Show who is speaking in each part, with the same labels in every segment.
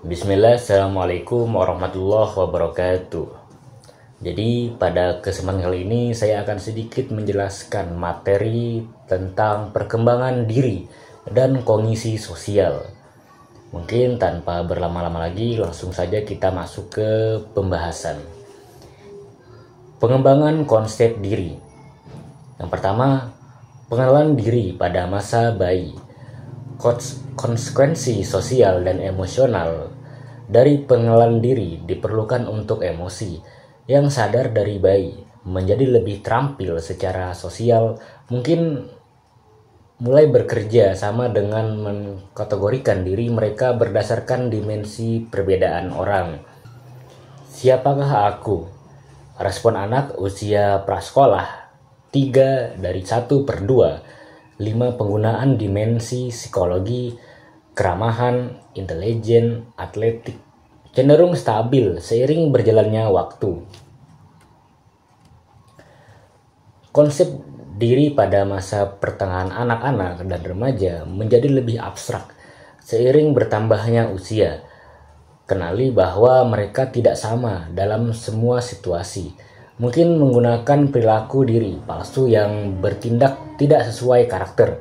Speaker 1: Bismillah, Assalamualaikum warahmatullahi wabarakatuh. Jadi pada kesempatan kali ini saya akan sedikit menjelaskan materi tentang perkembangan diri dan kognisi sosial. Mungkin tanpa berlama-lama lagi langsung saja kita masuk ke pembahasan. Pengembangan konsep diri. Yang pertama, pengenalan diri pada masa bayi. Konsekuensi sosial dan emosional dari pengenalan diri diperlukan untuk emosi yang sadar dari bayi menjadi lebih terampil secara sosial, mungkin mulai bekerja sama dengan mengkategorikan diri mereka berdasarkan dimensi perbedaan orang. Siapakah aku? Respon anak usia prasekolah 3 dari 1/2. 5 penggunaan dimensi psikologi, keramahan, intelijen, atletik cenderung stabil seiring berjalannya waktu. Konsep diri pada masa pertengahan anak-anak dan remaja menjadi lebih abstrak seiring bertambahnya usia. Kenali bahwa mereka tidak sama dalam semua situasi. Mungkin menggunakan perilaku diri palsu yang bertindak tidak sesuai karakter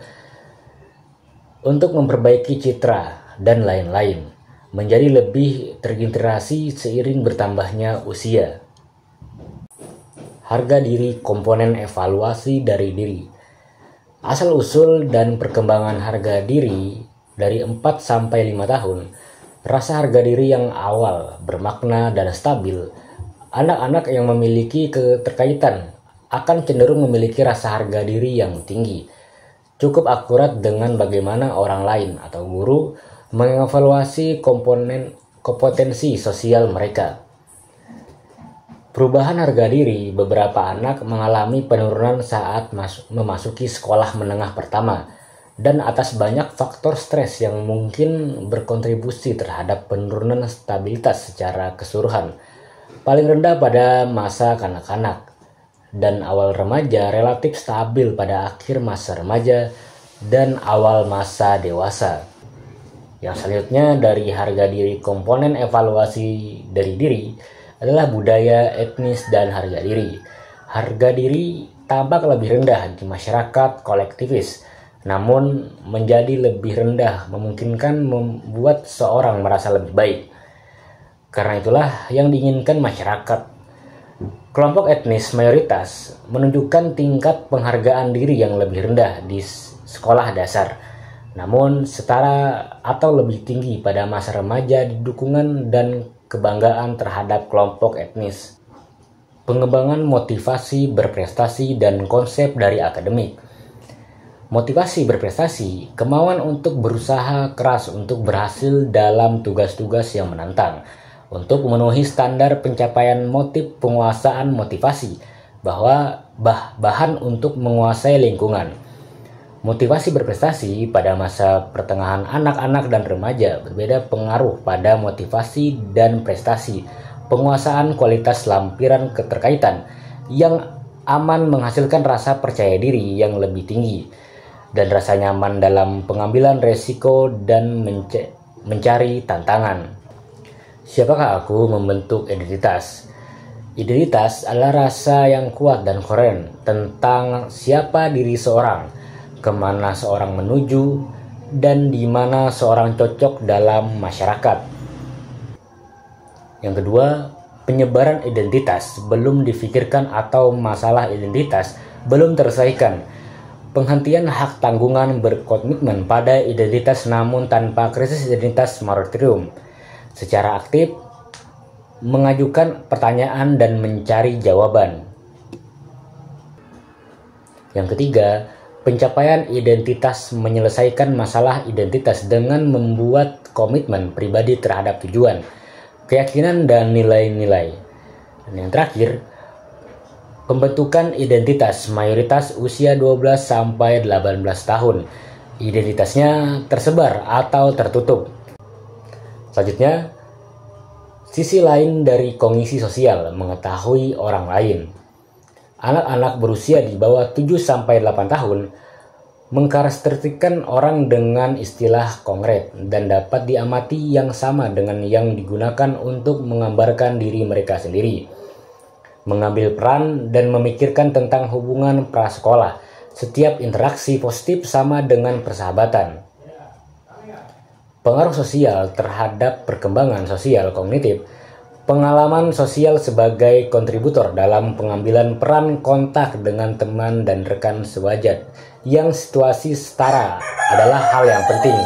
Speaker 1: untuk memperbaiki citra dan lain-lain, menjadi lebih terintegrasi seiring bertambahnya usia. Harga diri, komponen evaluasi dari diri. Asal-usul dan perkembangan harga diri dari 4 sampai 5 tahun. Rasa harga diri yang awal, bermakna dan stabil. Anak-anak yang memiliki keterkaitan akan cenderung memiliki rasa harga diri yang tinggi, cukup akurat dengan bagaimana orang lain atau guru mengevaluasi kompetensi sosial mereka. Perubahan harga diri, beberapa anak mengalami penurunan saat memasuki sekolah menengah pertama, dan atas banyak faktor stres yang mungkin berkontribusi terhadap penurunan stabilitas secara keseluruhan. Paling rendah pada masa kanak-kanak dan awal remaja, relatif stabil pada akhir masa remaja dan awal masa dewasa. Yang selanjutnya dari harga diri, komponen evaluasi dari diri adalah budaya, etnis, dan harga diri. Harga diri tampak lebih rendah di masyarakat kolektivis, namun menjadi lebih rendah memungkinkan membuat seorang merasa lebih baik. Karena itulah yang diinginkan masyarakat. Kelompok etnis mayoritas menunjukkan tingkat penghargaan diri yang lebih rendah di sekolah dasar, namun setara atau lebih tinggi pada masa remaja di dukungan dan kebanggaan terhadap kelompok etnis. Pengembangan motivasi berprestasi dan konsep dari akademik. Motivasi berprestasi, kemauan untuk berusaha keras untuk berhasil dalam tugas-tugas yang menantang, untuk memenuhi standar pencapaian motif penguasaan motivasi, bahwa bahan untuk menguasai lingkungan. Motivasi berprestasi pada masa pertengahan anak-anak dan remaja berbeda pengaruh pada motivasi dan prestasi, penguasaan kualitas lampiran keterkaitan yang aman menghasilkan rasa percaya diri yang lebih tinggi, dan rasa nyaman dalam pengambilan resiko dan mencari tantangan. Siapakah aku membentuk identitas? Identitas adalah rasa yang kuat dan koren tentang siapa diri seorang, kemana seorang menuju, dan di mana seorang cocok dalam masyarakat. Yang kedua, penyebaran identitas belum difikirkan atau masalah identitas belum terselesaikan. Penghentian hak tanggungan berkomitmen pada identitas namun tanpa krisis identitas moratorium. Secara aktif mengajukan pertanyaan dan mencari jawaban. Yang ketiga, pencapaian identitas menyelesaikan masalah identitas dengan membuat komitmen pribadi terhadap tujuan, keyakinan, dan nilai-nilai. Dan yang terakhir, pembentukan identitas mayoritas usia 12 sampai 18 tahun. Identitasnya tersebar atau tertutup. Selanjutnya, sisi lain dari kognisi sosial, mengetahui orang lain. Anak-anak berusia di bawah 7 sampai 8 tahun mengkarakteristikkan orang dengan istilah konkret dan dapat diamati yang sama dengan yang digunakan untuk menggambarkan diri mereka sendiri. Mengambil peran dan memikirkan tentang hubungan prasekolah. Setiap interaksi positif sama dengan persahabatan. Pengaruh sosial terhadap perkembangan sosial kognitif. Pengalaman sosial sebagai kontributor dalam pengambilan peran kontak dengan teman dan rekan sewajar yang situasi setara adalah hal yang penting.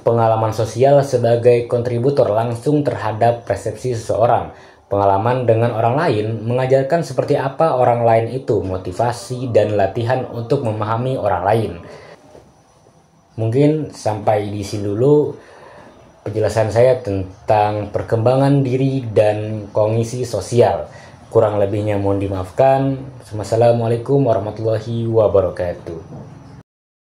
Speaker 1: Pengalaman sosial sebagai kontributor langsung terhadap persepsi seseorang. Pengalaman dengan orang lain mengajarkan seperti apa orang lain itu, motivasi dan latihan untuk memahami orang lain. Mungkin sampai di sini dulu penjelasan saya tentang perkembangan diri dan kognisi sosial. Kurang lebihnya mohon dimaafkan. Wassalamualaikum warahmatullahi wabarakatuh.